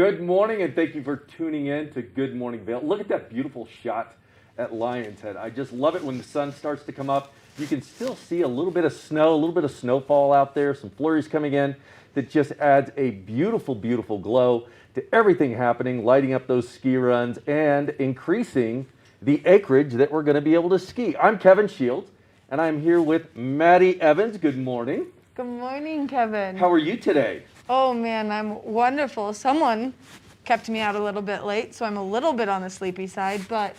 Good morning, and thank you for tuning in to Good Morning Vail. Look at that beautiful shot at Lion's Head. I just love it when the sun starts to come up. You can still see a little bit of snow, a little bit of snowfall out there, some flurries coming in that just adds a beautiful, beautiful glow to everything happening, lighting up those ski runs and increasing the acreage that we're going to be able to ski. I'm Kevin Shields, and I'm here with Maddie Evans. Good morning. Good morning, Kevin. How are you today? Oh man, I'm wonderful. Someone kept me out a little bit late, so I'm a little bit on the sleepy side, but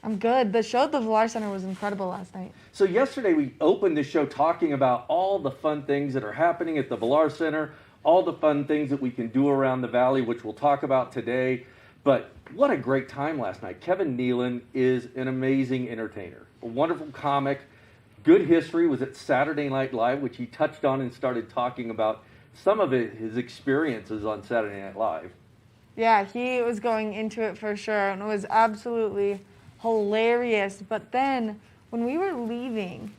I'm good. The show at the Vail Center was incredible last night. So yesterday we opened the show talking about all the fun things that are happening at the Vail Center, all the fun things that we can do around the valley, which we'll talk about today. But what a great time last night. Kevin Nealon is an amazing entertainer, a wonderful comic, good history, was at Saturday Night Live, which he touched on and started talking about some of his experiences on Saturday Night Live. Yeah, he was going into it for sure, and it was absolutely hilarious. But then, when we were leaving,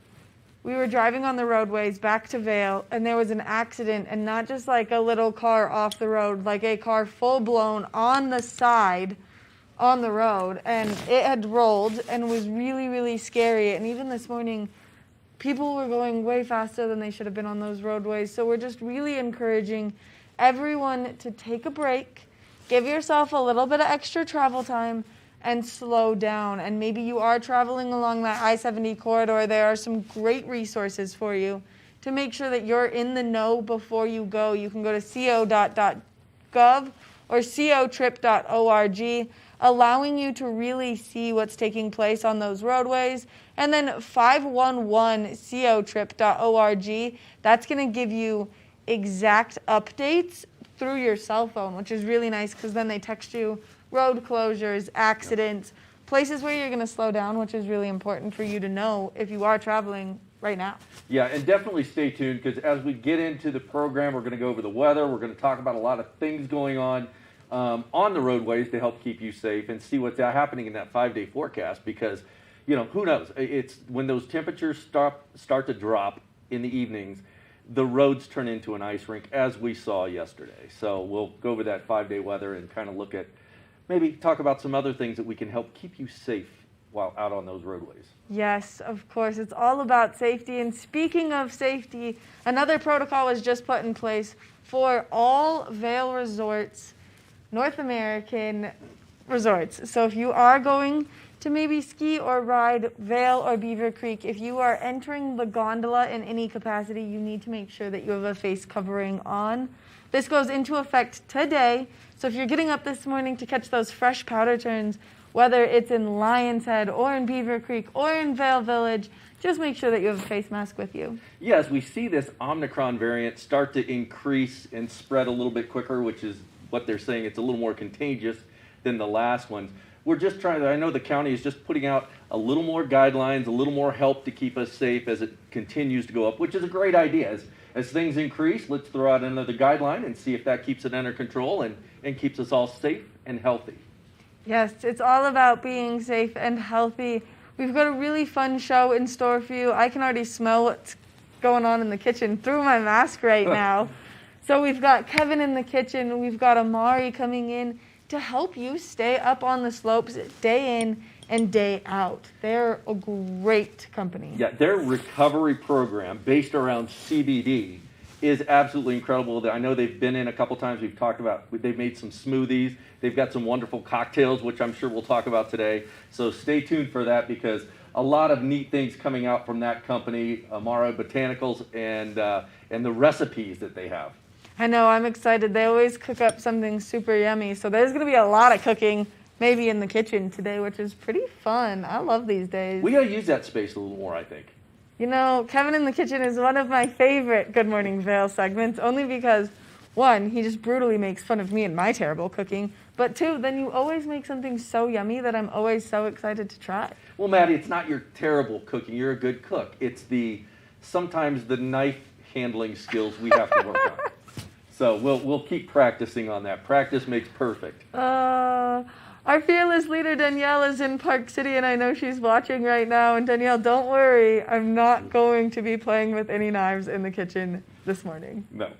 we were driving on the roadways back to Vail, and there was an accident, and not just like a little car off the road, like a car full-blown on the side on the road, and it had rolled and was really, really scary. And even this morning, people were going way faster than they should have been on those roadways. So we're just really encouraging everyone to take a break, give yourself a little bit of extra travel time, and slow down. And maybe you are traveling along that I-70 corridor. There are some great resources for you to make sure that you're in the know before you go. You can go to co.gov or cotrip.org, allowing you to really see what's taking place on those roadways. And then 511cotrip.org, that's going to give you exact updates through your cell phone, which is really nice because then they text you road closures, accidents, places where you're going to slow down, which is really important for you to know if you are traveling right now. Yeah, and definitely stay tuned because as we get into the program, we're going to go over the weather. We're going to talk about a lot of things going on the roadways to help keep you safe and see what's happening in that 5-day forecast because, you know, who knows? It's when those temperatures start to drop in the evenings, the roads turn into an ice rink as we saw yesterday. So we'll go over that 5-day weather and kind of look at, maybe talk about some other things that we can help keep you safe while out on those roadways. Yes, of course. It's all about safety. And speaking of safety, another protocol was just put in place for all Vail resorts, North American resorts. So if you are going to maybe ski or ride Vail or Beaver Creek, if you are entering the gondola in any capacity, you need to make sure that you have a face covering on. This goes into effect today. So if you're getting up this morning to catch those fresh powder turns, whether it's in Lion's Head or in Beaver Creek or in Vail Village, just make sure that you have a face mask with you. Yes, we see this Omicron variant start to increase and spread a little bit quicker, which is what they're saying. It's a little more contagious than the last ones. We're just trying to, I know the county is just putting out a little more guidelines, a little more help to keep us safe as it continues to go up, which is a great idea. As things increase, let's throw out another guideline and see if that keeps it under control and keeps us all safe and healthy. Yes, it's all about being safe and healthy. We've got a really fun show in store for you. I can already smell what's going on in the kitchen through my mask right now. So we've got Kevin in the kitchen. We've got Amari coming in to help you stay up on the slopes day in and day out. They're a great company. Yeah, their recovery program based around CBD is absolutely incredible. I know they've been in a couple times. We've talked about, they've made some smoothies. They've got some wonderful cocktails, which I'm sure we'll talk about today. So stay tuned for that because a lot of neat things coming out from that company, Amara Botanicals, and the recipes that they have. I know, I'm excited. They always cook up something super yummy. So there's going to be a lot of cooking maybe in the kitchen today, which is pretty fun. I love these days. We got to use that space a little more, I think. You know, Kevin in the Kitchen is one of my favorite Good Morning Vail segments, only because, one, he just brutally makes fun of me and my terrible cooking, but two, then you always make something so yummy that I'm always so excited to try. Well, Maddie, it's not your terrible cooking. You're a good cook. It's sometimes the knife handling skills we have to work on. So we'll keep practicing on that. Practice makes perfect. Our fearless leader, Danielle, is in Park City, and I know she's watching right now. And Danielle, don't worry. I'm not going to be playing with any knives in the kitchen this morning. No.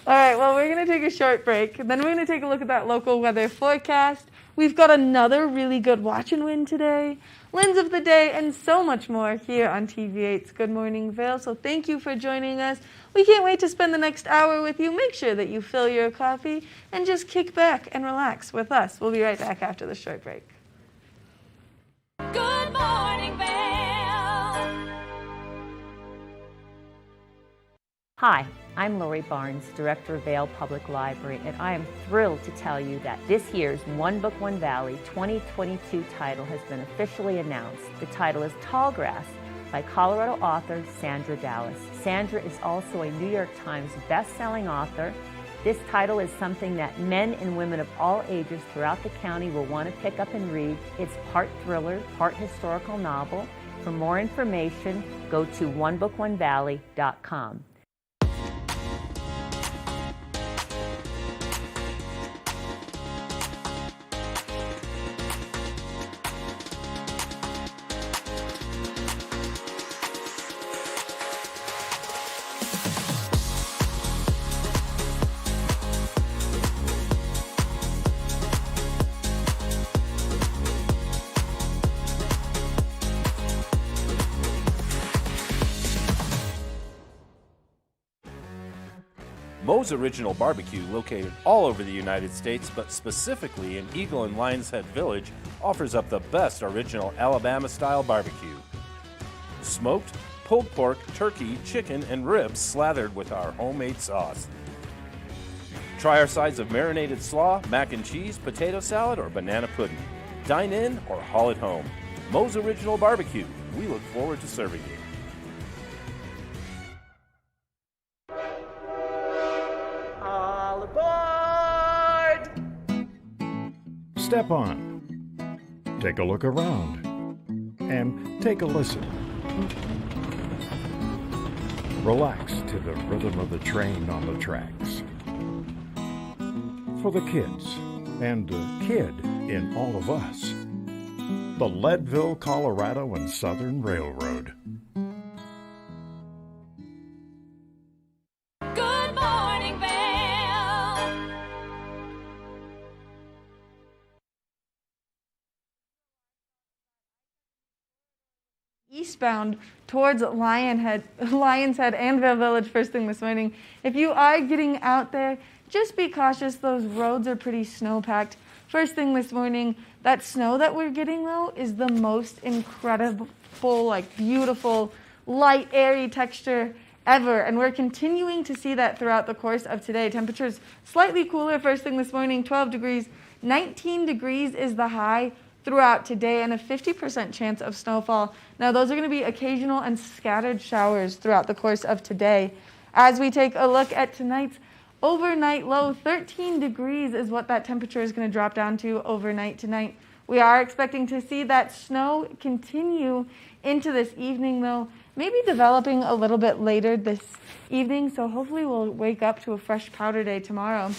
All right, well, we're going to take a short break. Then we're going to take a look at that local weather forecast. We've got another really good watch and win today, Lens of the Day, and so much more here on TV8's Good Morning Vail. So thank you for joining us. We can't wait to spend the next hour with you. Make sure that you fill your coffee and just kick back and relax with us. We'll be right back after the short break. Good morning, Vail. Hi, I'm Lori Barnes, Director of Vail Public Library, and I am thrilled to tell you that this year's One Book, One Valley 2022 title has been officially announced. The title is Tallgrass by Colorado author Sandra Dallas. Sandra is also a New York Times best-selling author. This title is something that men and women of all ages throughout the county will want to pick up and read. It's part thriller, part historical novel. For more information, go to onebookonevalley.com. Moe's Original Barbecue, located all over the United States, but specifically in Eagle and Lions Head Village, offers up the best original Alabama-style barbecue. Smoked, pulled pork, turkey, chicken, and ribs slathered with our homemade sauce. Try our sides of marinated slaw, mac and cheese, potato salad, or banana pudding. Dine in or haul it home. Moe's Original Barbecue. We look forward to serving you. All aboard! Step on. Take a look around. And take a listen. Relax to the rhythm of the train on the tracks. For the kids, and the kid in all of us. The Leadville, Colorado and Southern Railroad. Good morning, Vail. Eastbound towards Lions Head and Vail Village first thing this morning. If you are getting out there, just be cautious. Those roads are pretty snow-packed. First thing this morning, that snow that we're getting, though, is the most incredible, beautiful, light, airy texture ever. And we're continuing to see that throughout the course of today. Temperatures slightly cooler first thing this morning, 12 degrees. 19 degrees is the high throughout today, and a 50% chance of snowfall. Now, those are going to be occasional and scattered showers throughout the course of today. As we take a look at tonight's overnight low, 13 degrees is what that temperature is going to drop down to overnight tonight. We are expecting to see that snow continue into this evening, though, maybe developing a little bit later this evening, so hopefully we'll wake up to a fresh powder day tomorrow.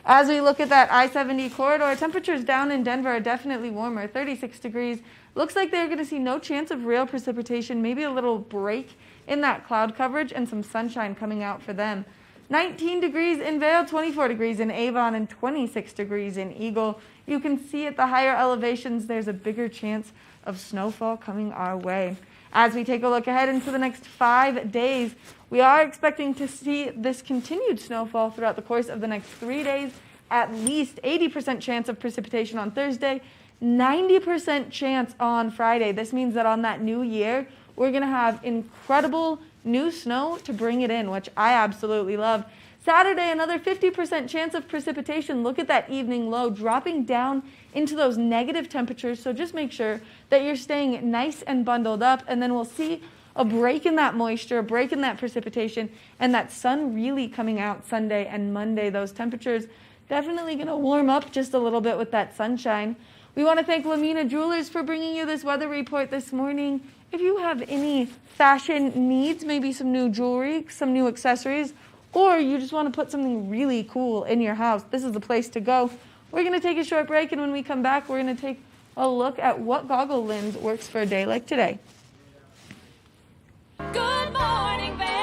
As we look at that I-70 corridor, temperatures down in Denver are definitely warmer, 36 degrees. Looks like they're going to see no chance of real precipitation, maybe a little break in that cloud coverage and some sunshine coming out for them. 19 degrees in Vail, 24 degrees in Avon, and 26 degrees in Eagle. You can see at the higher elevations there's a bigger chance of snowfall coming our way. As we take a look ahead into the next 5 days, we are expecting to see this continued snowfall throughout the course of the next 3 days. At least 80% chance of precipitation on Thursday, 90% chance on Friday. This means that on that new year, we're going to have incredible new snow to bring it in, which I absolutely love. Saturday, another 50% chance of precipitation. Look at that evening low dropping down into those negative temperatures. So just make sure that you're staying nice and bundled up, and then we'll see a break in that moisture, a break in that precipitation, and that sun really coming out Sunday and Monday. Those temperatures definitely going to warm up just a little bit with that sunshine. We want to thank Lamina Jewelers for bringing you this weather report this morning. If you have any fashion needs, maybe some new jewelry, some new accessories, or you just want to put something really cool in your house, this is the place to go. We're going to take a short break, and when we come back, we're going to take a look at what goggle lens works for a day like today. Good morning, Vail.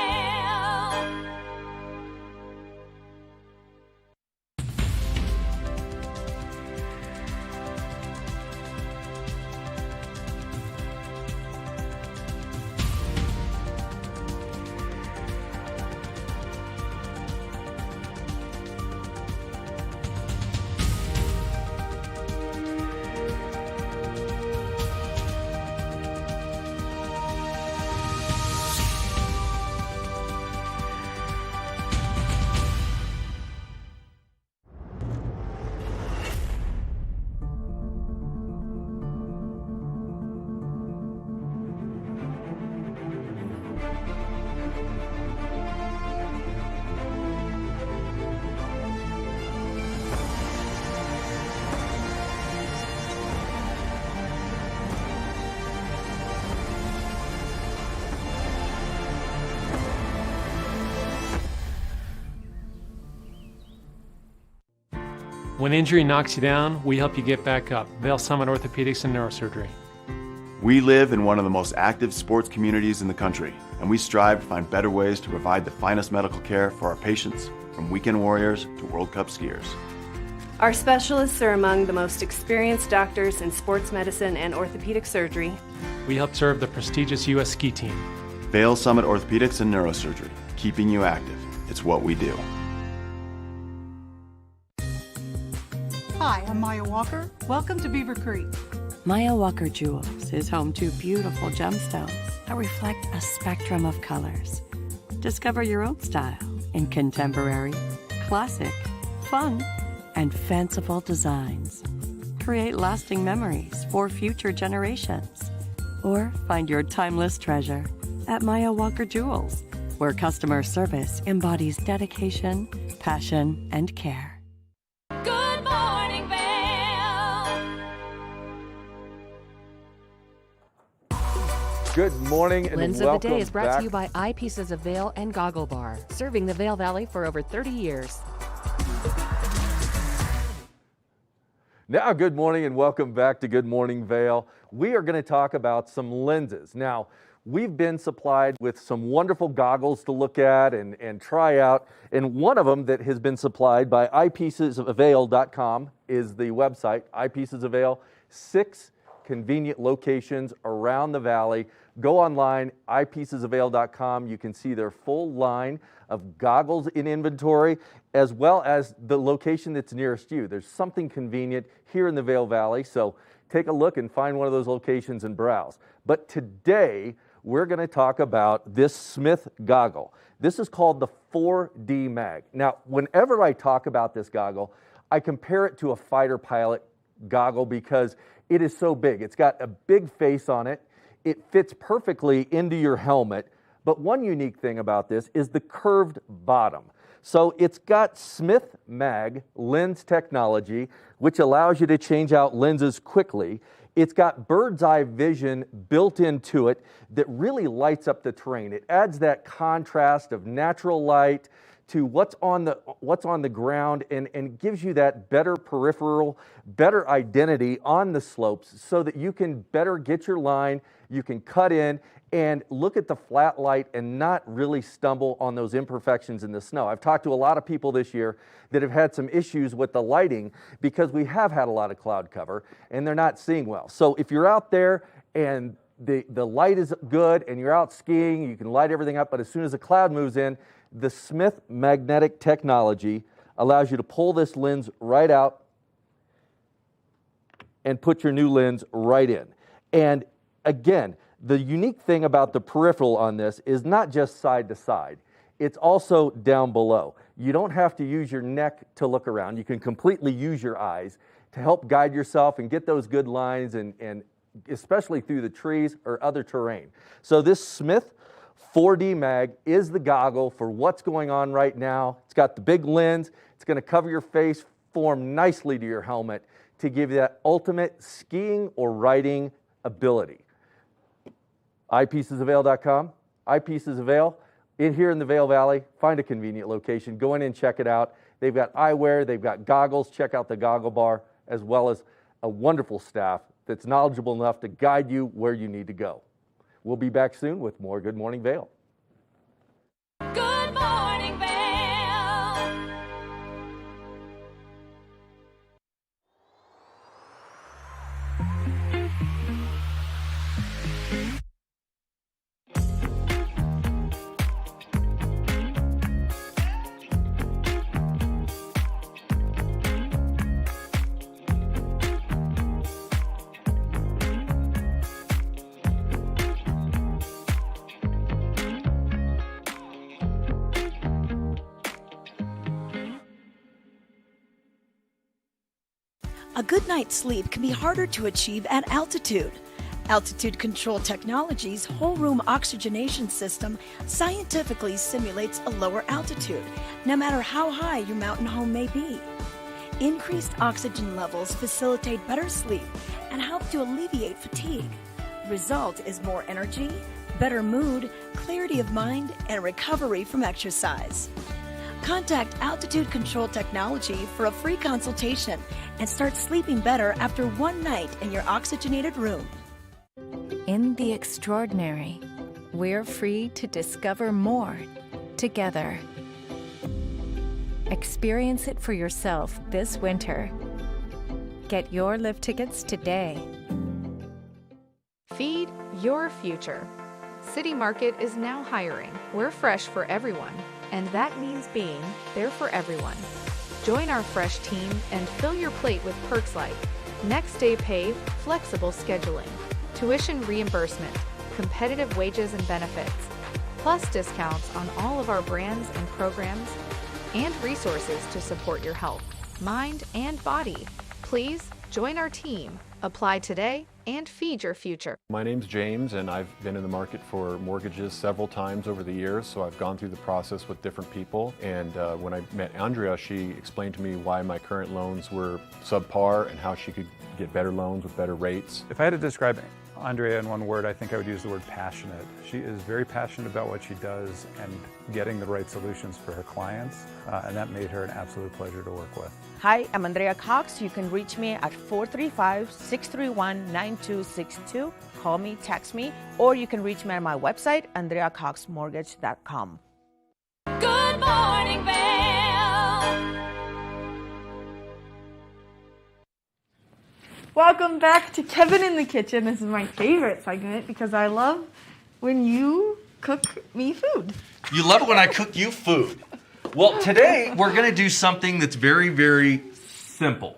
When injury knocks you down, we help you get back up. Vail Summit Orthopedics and Neurosurgery. We live in one of the most active sports communities in the country, and we strive to find better ways to provide the finest medical care for our patients, from weekend warriors to World Cup skiers. Our specialists are among the most experienced doctors in sports medicine and orthopedic surgery. We help serve the prestigious U.S. ski team. Vail Summit Orthopedics and Neurosurgery, keeping you active. It's what we do. Hi, I'm Maya Walker. Welcome to Beaver Creek. Maya Walker Jewels is home to beautiful gemstones that reflect a spectrum of colors. Discover your own style in contemporary, classic, fun, and fanciful designs. Create lasting memories for future generations. Or find your timeless treasure at Maya Walker Jewels, where customer service embodies dedication, passion, and care. Good morning, Vail. Good morning and Lens welcome of the Day is brought back. to you by Eyepieces of Vail and Goggle Bar, serving the Vail Valley for over 30 years. Now, good morning and welcome back to Good Morning Vail. We are going to talk about some lenses. Now, we've been supplied with some wonderful goggles to look at and try out, and one of them that has been supplied by eyepiecesofavail.com is the website, Eyepieces of Vail, 6 convenient locations around the valley. Go online, eyepiecesofavail.com. You can see their full line of goggles in inventory, as well as the location that's nearest you. There's something convenient here in the Vail Valley, so take a look and find one of those locations and browse. But today, we're going to talk about this Smith goggle. This is called the 4D Mag. Now, whenever I talk about this goggle, I compare it to a fighter pilot goggle because it is so big. It's got a big face on it. It fits perfectly into your helmet. But one unique thing about this is the curved bottom. So it's got Smith Mag lens technology, which allows you to change out lenses quickly. It's got bird's eye vision built into it that really lights up the terrain. It adds that contrast of natural light to what's on the ground and gives you that better peripheral, better identity on the slopes so that you can better get your line, you can cut in and look at the flat light and not really stumble on those imperfections in the snow. I've talked to a lot of people this year that have had some issues with the lighting because we have had a lot of cloud cover and they're not seeing well. So if you're out there and the light is good and you're out skiing, you can light everything up, but as soon as the cloud moves in, the Smith magnetic technology allows you to pull this lens right out and put your new lens right in. And again, the unique thing about the peripheral on this is not just side to side, it's also down below. You don't have to use your neck to look around. You can completely use your eyes to help guide yourself and get those good lines and especially through the trees or other terrain. So this Smith 4D Mag is the goggle for what's going on right now. It's got the big lens. It's going to cover your face, form nicely to your helmet to give you that ultimate skiing or riding ability. Eyepiecesofavail.com, Eyepieces of Vail. In here in the Vail Valley, find a convenient location. Go in and check it out. They've got eyewear, they've got goggles. Check out the goggle bar, as well as a wonderful staff that's knowledgeable enough to guide you where you need to go. We'll be back soon with more Good Morning Vail. Good morning, Vail. A good night's sleep can be harder to achieve at altitude. Altitude Control Technology's whole room oxygenation system scientifically simulates a lower altitude, no matter how high your mountain home may be. Increased oxygen levels facilitate better sleep and help to alleviate fatigue. The result is more energy, better mood, clarity of mind, and recovery from exercise. Contact Altitude Control Technology for a free consultation and start sleeping better after one night in your oxygenated room. In the extraordinary, we're free to discover more together. Experience it for yourself this winter. Get your lift tickets today. Feed your future. City Market is now hiring. We're fresh for everyone, and that means being there for everyone. Join our fresh team and fill your plate with perks like next day pay, flexible scheduling, tuition reimbursement, competitive wages and benefits, plus discounts on all of our brands and programs, and resources to support your health, mind, and body. Please join our team. Apply today and feed your future. My name's James, and I've been in the market for mortgages several times over the years, so I've gone through the process with different people. And when I met Andrea, she explained to me why my current loans were subpar and how she could get better loans with better rates. If I had to describe Andrea in one word, I think I would use the word passionate. She is very passionate about what she does and getting the right solutions for her clients, and that made her an absolute pleasure to work with. Hi, I'm Andrea Cox. You can reach me at 435-631-9262. Call me, text me, or you can reach me at my website, andreacoxmortgage.com. Good morning, Vail. Welcome back to Kevin in the Kitchen. This is my favorite segment because I love when you cook me food. You love it when I cook you food. Well, today we're going to do something that's very, very simple.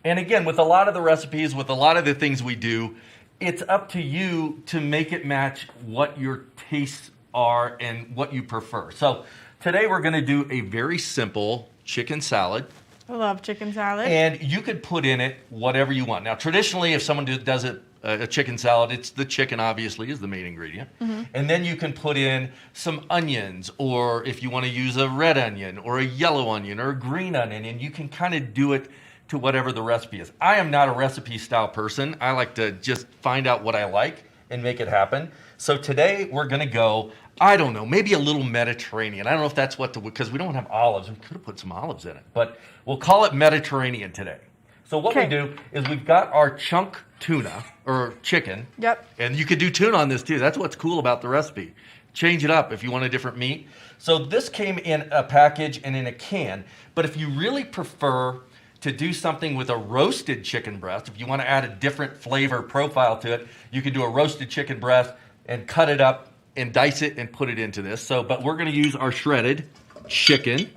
And again, with a lot of the recipes, with a lot of the things we do, it's up to you to make it match what your tastes are and what you prefer. So today we're going to do a very simple chicken salad. I love chicken salad. And you could put in it whatever you want. Now, traditionally, if someone does it, a chicken salad, it's the chicken, obviously, is the main ingredient. Mm-hmm. And then you can put in some onions, or if you want to use a red onion, or a yellow onion, or a green onion, and you can kind of do it to whatever the recipe is. I am not a recipe style person. I like to just find out what I like and make it happen. So today we're going to go, I don't know, maybe a little Mediterranean. I don't know if that's what because we don't have olives. We could have put some olives in it, but we'll call it Mediterranean today. So what we do is we've got our chunk tuna or chicken. Yep. And you could do tuna on this too. That's what's cool about the recipe. Change it up if you want a different meat. So this came in a package and in a can, but if you really prefer to do something with a roasted chicken breast, if you want to add a different flavor profile to it, you can do a roasted chicken breast and cut it up and dice it and put it into this. So, but we're going to use our shredded chicken,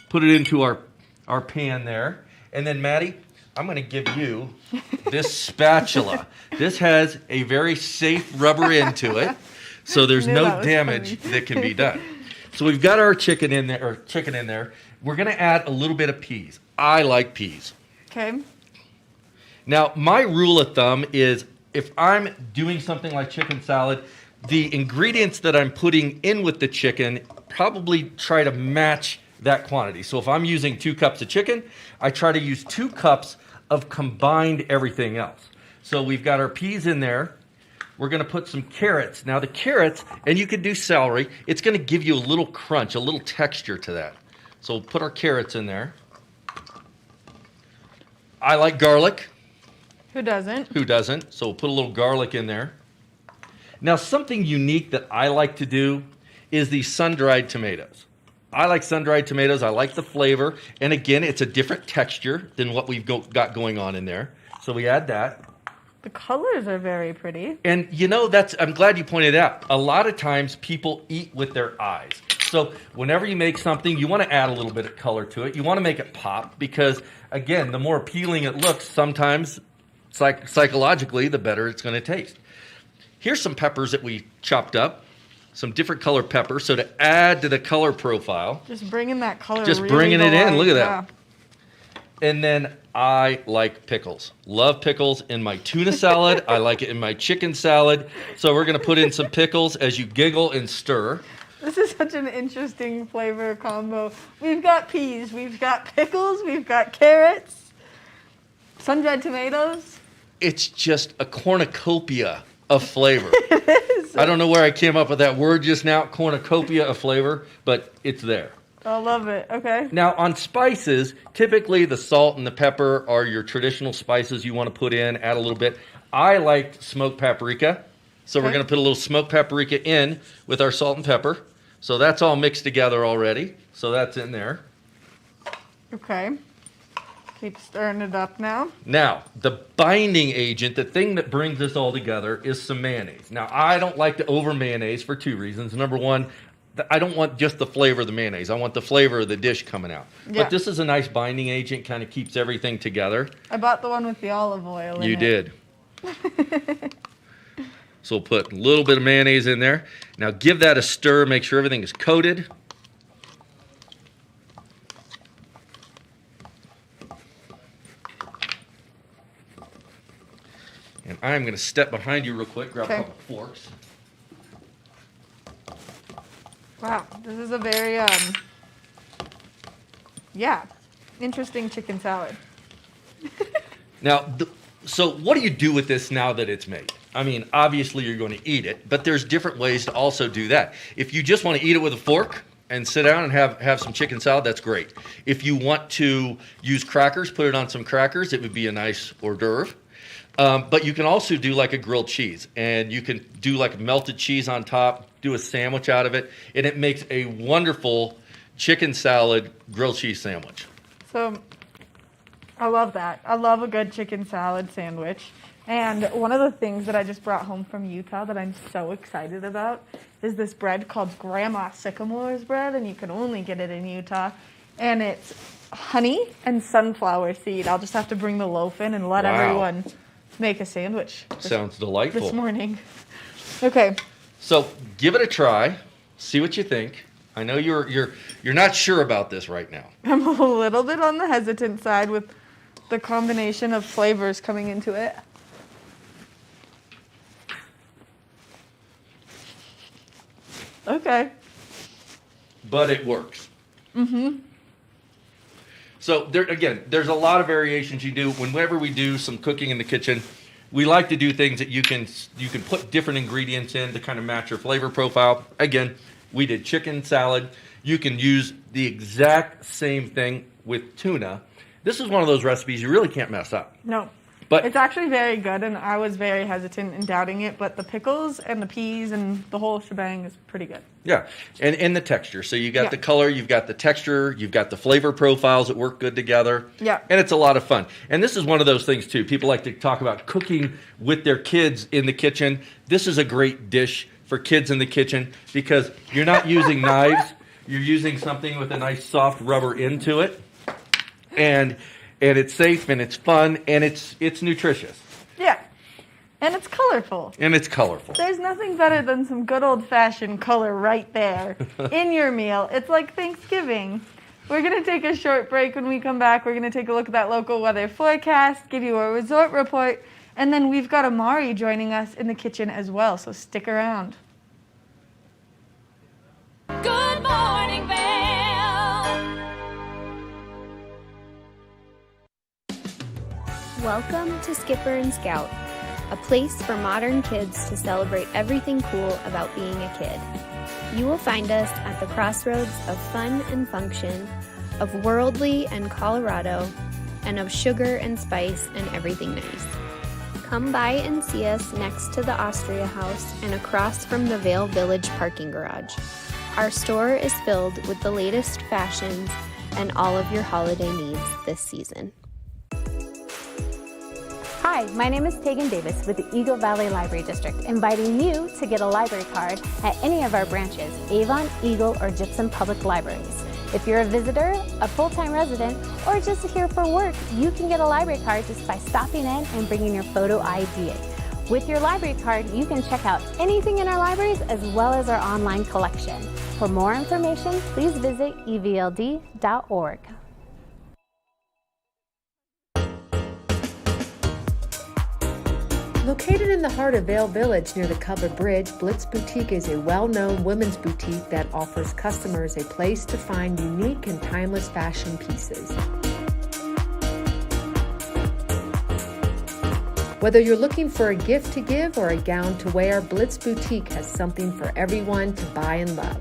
put it into our pan there. And then Maddie, I'm going to give you this spatula. This has a very safe rubber end to it, so there's no damage that can be done. So we've got our chicken in there. We're going to add a little bit of peas. I like peas. Okay. Now, my rule of thumb is if I'm doing something like chicken salad, the ingredients that I'm putting in with the chicken probably try to match that quantity. So if I'm using 2 cups of chicken, I try to use 2 cups of combined everything else. So we've got our peas in there. We're going to put some carrots. Now the carrots, and you could do celery, it's going to give you a little crunch, a little texture to that. So we'll put our carrots in there. I like garlic. Who doesn't? Who doesn't? So we'll put a little garlic in there. Now something unique that I like to do is these sun-dried tomatoes. I like sun-dried tomatoes. I like the flavor. And again, it's a different texture than what we've got going on in there. So we add that. The colors are very pretty. And you know, I'm glad you pointed out. A lot of times people eat with their eyes. So whenever you make something, you want to add a little bit of color to it. You want to make it pop because, again, the more appealing it looks, sometimes psychologically, the better it's going to taste. Here's some peppers that we chopped up. Some different color pepper, so to add to the color profile. Just bringing that color. Just really bringing it in. Look at yeah. that. And then I like pickles. Love pickles in my tuna salad. I like it in my chicken salad. So we're going to put in some pickles as you giggle and stir. This is such an interesting flavor combo. We've got peas, we've got pickles, we've got carrots, sun-dried tomatoes. It's just a cornucopia of flavor. I don't know where I came up with that word just now, cornucopia of flavor, but it's there. I love it. Okay. Now, on spices, typically the salt and the pepper are your traditional spices you want to put in, add a little bit. I like smoked paprika, so we're Okay. going to put a little smoked paprika in with our salt and pepper. So that's all mixed together already. So that's in there. Okay. Keep stirring it up now. Now, the binding agent, the thing that brings this all together is some mayonnaise. Now, I don't like to over mayonnaise for two reasons. Number one, I don't want just the flavor of the mayonnaise. I want the flavor of the dish coming out. Yeah. But this is a nice binding agent, kind of keeps everything together. I bought the one with the olive oil in it. You did. So we'll put a little bit of mayonnaise in there. Now give that a stir, make sure everything is coated. And I'm going to step behind you real quick, grab a couple forks. Wow, this is a very, interesting chicken salad. Now, so what do you do with this now that it's made? I mean, obviously you're going to eat it, but there's different ways to also do that. If you just want to eat it with a fork and sit down and have some chicken salad, that's great. If you want to use crackers, put it on some crackers, it would be a nice hors d'oeuvre. But you can also do like a grilled cheese, and you can do like melted cheese on top, do a sandwich out of it, and it makes a wonderful chicken salad grilled cheese sandwich. So, I love that. I love a good chicken salad sandwich. And one of the things that I just brought home from Utah that I'm so excited about is this bread called Grandma Sycamore's bread, and you can only get it in Utah. And it's honey and sunflower seed. I'll just have to bring the loaf in and let everyone make a sandwich. Sounds delightful. This morning. Okay. So give it a try. See what you think. I know you're not sure about this right now. I'm a little bit on the hesitant side with the combination of flavors coming into it. Okay. But it works. Mm-hmm. So there's a lot of variations you do. Whenever we do some cooking in the kitchen, we like to do things that you can put different ingredients in to kind of match your flavor profile. Again, we did chicken salad. You can use the exact same thing with tuna. This is one of those recipes you really can't mess up. No. But it's actually very good, and I was very hesitant in doubting it, but the pickles and the peas and the whole shebang is pretty good. Yeah, and the texture. So you got the color, you've got the texture, you've got the flavor profiles that work good together. Yeah. And it's a lot of fun. And this is one of those things, too. People like to talk about cooking with their kids in the kitchen. This is a great dish for kids in the kitchen because you're not using knives. You're using something with a nice soft rubber into it. And it's safe, and it's fun, and it's nutritious. Yeah. And it's colorful. And it's colorful. There's nothing better than some good old-fashioned color right there in your meal. It's like Thanksgiving. We're going to take a short break. When we come back, we're going to take a look at that local weather forecast, give you a resort report, and then we've got Amari joining us in the kitchen as well, so stick around. Good morning, Vail. Welcome to Skipper and Scout, a place for modern kids to celebrate everything cool about being a kid. You will find us at the crossroads of fun and function, of worldly and Colorado, and of sugar and spice and everything nice. Come by and see us next to the Austria House and across from the Vail Village parking garage. Our store is filled with the latest fashions and all of your holiday needs this season. Hi, my name is Tegan Davis with the Eagle Valley Library District, inviting you to get a library card at any of our branches, Avon, Eagle, or Gypsum Public Libraries. If you're a visitor, a full-time resident, or just here for work, you can get a library card just by stopping in and bringing your photo ID. With your library card, you can check out anything in our libraries as well as our online collection. For more information, please visit evld.org. Located in the heart of Vail Village near the Covered Bridge, Blitz Boutique is a well-known women's boutique that offers customers a place to find unique and timeless fashion pieces. Whether you're looking for a gift to give or a gown to wear, Blitz Boutique has something for everyone to buy and love.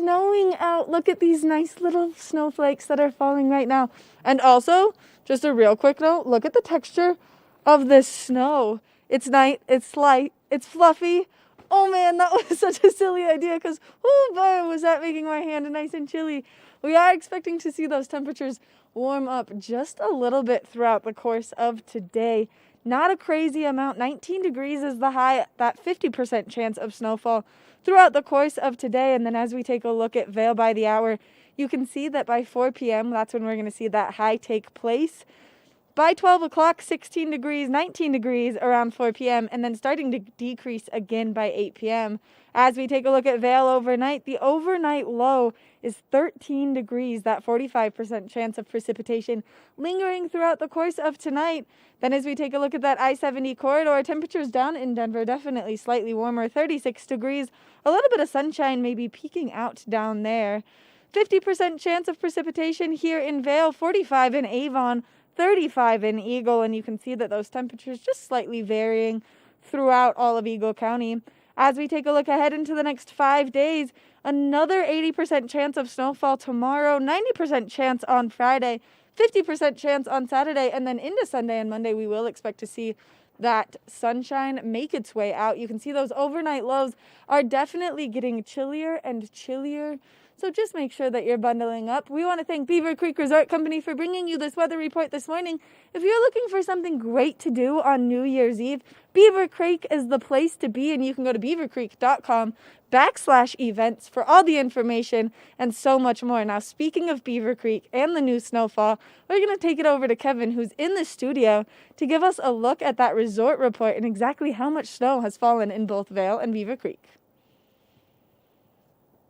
snowing out. Look at these nice little snowflakes that are falling right now. And also, just a real quick note, look at the texture of this snow. It's light, it's light, it's fluffy. Oh man, that was such a silly idea because, oh boy, was that making my hand nice and chilly. We are expecting to see those temperatures warm up just a little bit throughout the course of today. Not a crazy amount. 19 degrees is the high, that 50% chance of snowfall throughout the course of today. And then as we take a look at Vail by the hour, you can see that by 4 p.m., that's when we're going to see that high take place. By 12 o'clock, 16 degrees, 19 degrees around 4 p.m., and then starting to decrease again by 8 p.m. As we take a look at Vail overnight, the overnight low is 13 degrees, that 45% chance of precipitation lingering throughout the course of tonight. Then as we take a look at that I-70 corridor, temperatures down in Denver definitely slightly warmer, 36 degrees, a little bit of sunshine maybe peeking out down there. 50% chance of precipitation here in Vail, 45 in Avon, 35 in Eagle, and you can see that those temperatures just slightly varying throughout all of Eagle County. As we take a look ahead into the next 5 days, another 80% chance of snowfall tomorrow, 90% chance on Friday, 50% chance on Saturday, and then into Sunday and Monday, we will expect to see that sunshine make its way out. You can see those overnight lows are definitely getting chillier and chillier. So just make sure that you're bundling up. We want to thank Beaver Creek Resort Company for bringing you this weather report this morning. If you're looking for something great to do on New Year's Eve, Beaver Creek is the place to be, and you can go to beavercreek.com/events for all the information and so much more. Now, speaking of Beaver Creek and the new snowfall, we're going to take it over to Kevin, who's in the studio, to give us a look at that resort report and exactly how much snow has fallen in both Vail and Beaver Creek.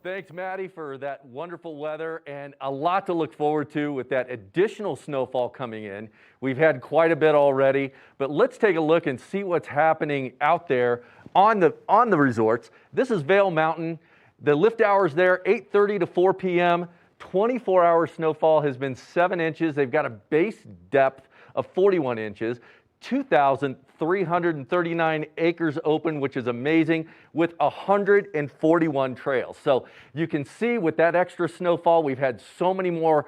Thanks, Maddie, for that wonderful weather and a lot to look forward to with that additional snowfall coming in. We've had quite a bit already, but let's take a look and see what's happening out there on the resorts. This is Vail Mountain. The lift hours there, 8:30 to 4 p.m. 24-hour snowfall has been 7 inches. They've got a base depth of 41 inches. 2,339 acres open, which is amazing, with 141 trails. So you can see with that extra snowfall, we've had so much more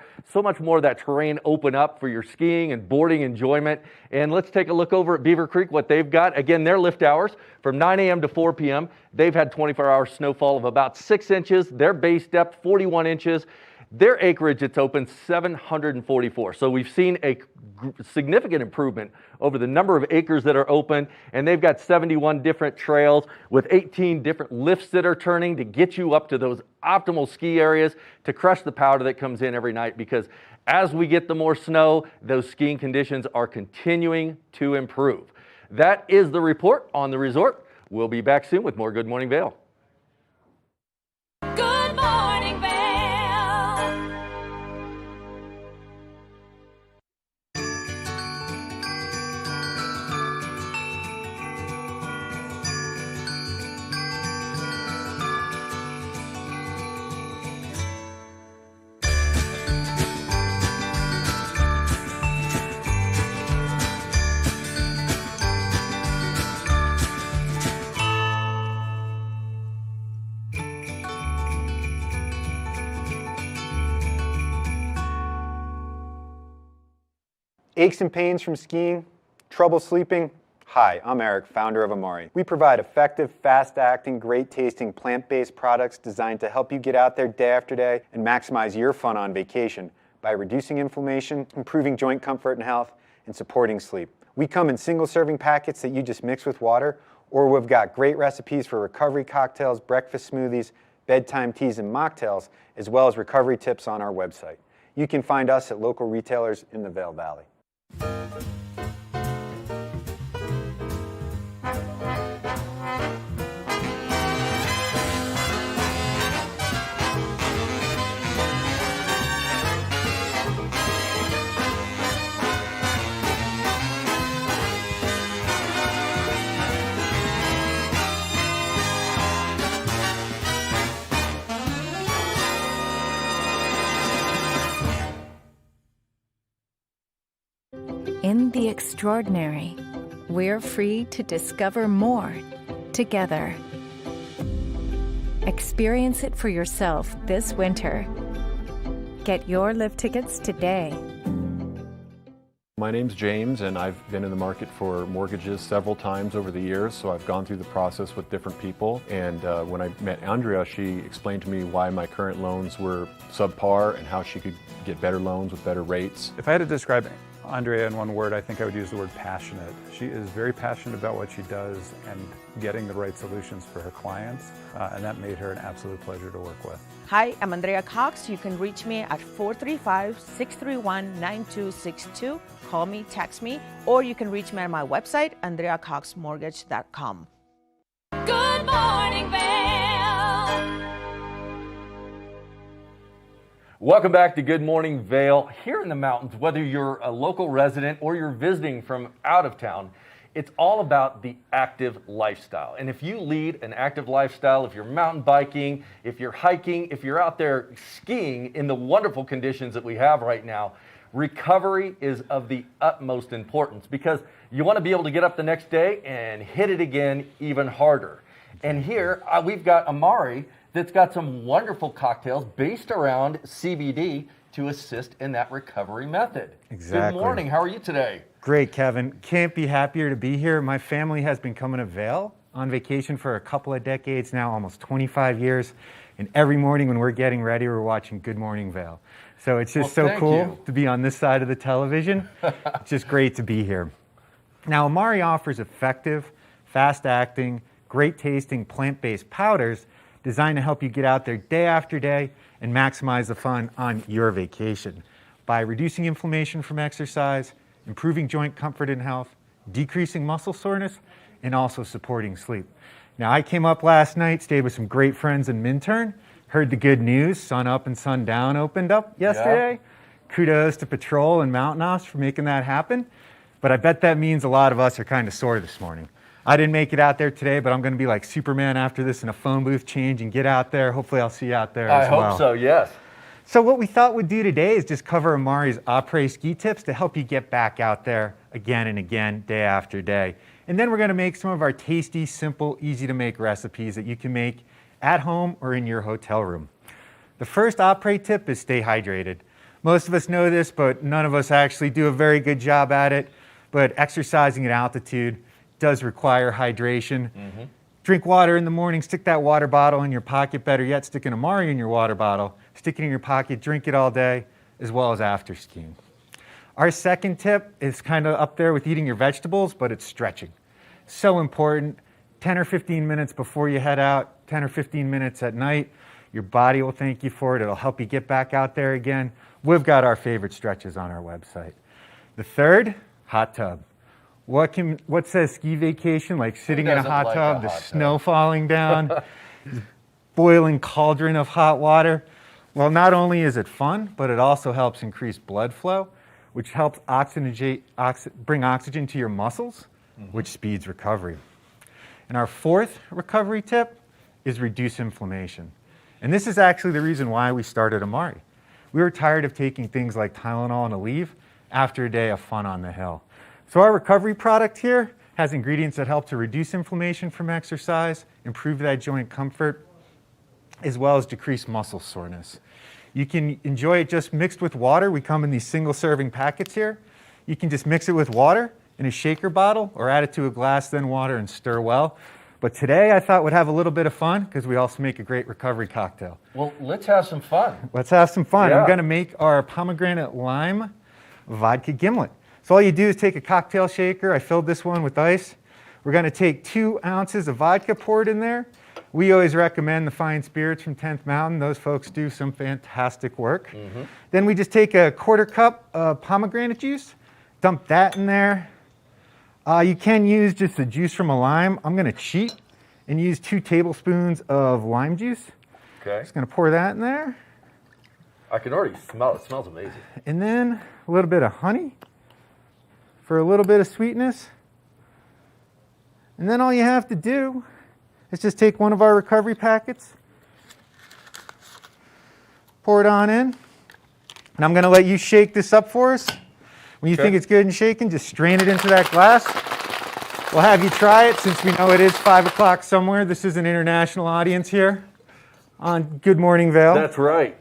of that terrain open up for your skiing and boarding enjoyment. And let's take a look over at Beaver Creek, what they've got. Again, their lift hours from 9 a.m. to 4 p.m. They've had 24-hour snowfall of about 6 inches. Their base depth, 41 inches. Their acreage, it's open 744. So we've seen a significant improvement over the number of acres that are open, and they've got 71 different trails with 18 different lifts that are turning to get you up to those optimal ski areas to crush the powder that comes in every night, because as we get the more snow, those skiing conditions are continuing to improve. That is the report on the resort. We'll be back soon with more Good Morning Vail. Good morning, Vail. Aches and pains from skiing? Trouble sleeping? Hi, I'm Eric, founder of Amari. We provide effective, fast-acting, great-tasting, plant-based products designed to help you get out there day after day and maximize your fun on vacation by reducing inflammation, improving joint comfort and health, and supporting sleep. We come in single-serving packets that you just mix with water, or we've got great recipes for recovery cocktails, breakfast smoothies, bedtime teas, and mocktails, as well as recovery tips on our website. You can find us at local retailers in the Vail Valley. In the extraordinary, we're free to discover more together. Experience it for yourself this winter. Get your lift tickets today. My name's James, and I've been in the market for mortgages several times over the years, so I've gone through the process with different people. And when I met Andrea, she explained to me why my current loans were subpar and how she could get better loans with better rates. If I had to describe Andrea in one word, I think I would use the word passionate. She is very passionate about what she does and getting the right solutions for her clients, and that made her an absolute pleasure to work with. Hi, I'm Andrea Cox. You can reach me at 435-631-9262. Call me, text me, or you can reach me at my website, andreacoxmortgage.com. Good morning, Vail. Welcome back to Good Morning Vail. Here in the mountains, whether you're a local resident or you're visiting from out of town, it's all about the active lifestyle. And if you lead an active lifestyle, if you're mountain biking, if you're hiking, if you're out there skiing in the wonderful conditions that we have right now, recovery is of the utmost importance because you want to be able to get up the next day and hit it again even harder. And here we've got Amari that's got some wonderful cocktails based around CBD to assist in that recovery method. Exactly. Good morning. How are you today? Great, Kevin. Can't be happier to be here. My family has been coming to Vail on vacation for a couple of decades now, almost 25 years. And every morning when we're getting ready, we're watching Good Morning Vail. So it's just so cool to be on this side of the television. It's just great to be here. Now, Amari offers effective, fast-acting, great-tasting plant-based powders designed to help you get out there day after day and maximize the fun on your vacation by reducing inflammation from exercise, improving joint comfort and health, decreasing muscle soreness, and also supporting sleep. Now, I came up last night, stayed with some great friends in Minturn, heard the good news, Sun Up and Sun Down opened up yesterday. Yeah. Kudos to Patrol and Mountain Ops for making that happen. But I bet that means a lot of us are kind of sore this morning. I didn't make it out there today, but I'm going to be like Superman after this in a phone booth change and get out there. Hopefully I'll see you out there as well. I hope so, yes. So what we thought we'd do today is just cover Amari's après ski tips to help you get back out there again and again, day after day. And then we're going to make some of our tasty, simple, easy-to-make recipes that you can make at home or in your hotel room. The first après tip is stay hydrated. Most of us know this, but none of us actually do a very good job at it. But exercising at altitude does require hydration. Mm-hmm. Drink water in the morning, stick that water bottle in your pocket, better yet, stick an Amari in your water bottle, stick it in your pocket, drink it all day, as well as after skiing. Our second tip is kind of up there with eating your vegetables, but it's stretching. So important, 10 or 15 minutes before you head out, 10 or 15 minutes at night. Your body will thank you for it. It'll help you get back out there again. We've got our favorite stretches on our website. The third, hot tub. What says ski vacation like sitting in a hot tub, the snow falling down, boiling cauldron of hot water? Well, not only is it fun, but it also helps increase blood flow, which helps bring oxygen to your muscles, which speeds recovery. And our fourth recovery tip is reduce inflammation. And this is actually the reason why we started Amari. We were tired of taking things like Tylenol and Aleve after a day of fun on the hill. So our recovery product here has ingredients that help to reduce inflammation from exercise, improve that joint comfort, as well as decrease muscle soreness. You can enjoy it just mixed with water. We come in these single serving packets here. You can just mix it with water in a shaker bottle or add it to a glass, then water, and stir well. But today I thought we'd have a little bit of fun because we also make a great recovery cocktail. Well, let's have some fun. Let's have some fun. Yeah. I'm going to make our pomegranate lime vodka gimlet. So all you do is take a cocktail shaker. I filled this one with ice. We're going to take 2 ounces of vodka poured in there. We always recommend the fine spirits from 10th Mountain. Those folks do some fantastic work. Mm-hmm. Then we just take a 1/4 cup of pomegranate juice, dump that in there. You can use just the juice from a lime. I'm going to cheat and use 2 tablespoons of lime juice. Okay. Just going to pour that in there. I can already smell it. It smells amazing. And then a little bit of honey for a little bit of sweetness. And then all you have to do is just take one of our recovery packets, pour it on in, and I'm going to let you shake this up for us. When you think it's good and shaken, just strain it into that glass. We'll have you try it since we know it is 5 o'clock somewhere. This is an international audience here. on Good Morning Vail. That's right.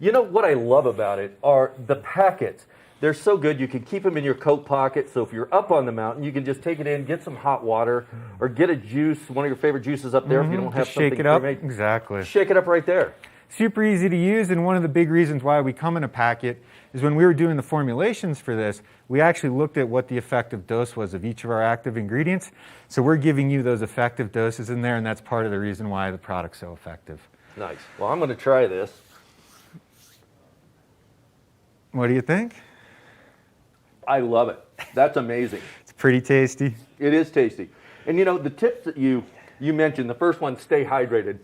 You know what I love about it are the packets. They're so good. You can keep them in your coat pocket. So if you're up on the mountain, you can just take it in, get some hot water, or get a juice, one of your favorite juices up there if you don't have Just something shake it up. pre-made. Exactly. Shake it up right there. Super easy to use, and one of the big reasons why we come in a packet is when we were doing the formulations for this, we actually looked at what the effective dose was of each of our active ingredients. So we're giving you those effective doses in there, and that's part of the reason why the product's so effective. Nice. Well, I'm going to try this. What do you think? I love it. That's amazing. It's pretty tasty. It is tasty. And you know, the tips that you mentioned, the first one, stay hydrated.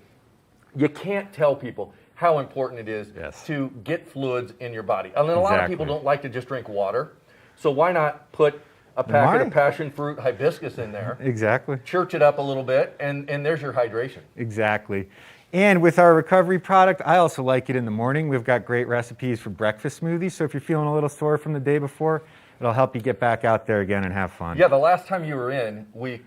You can't tell people how important it is to get fluids in your body. I mean, a lot of people don't like to just drink water. So why not put a packet of passion fruit hibiscus in there? Exactly. Church it up a little bit, and there's your hydration. Exactly. And with our recovery product, I also like it in the morning. We've got great recipes for breakfast smoothies. So if you're feeling a little sore from the day before, it'll help you get back out there again and have fun. Yeah, the last time you were in, we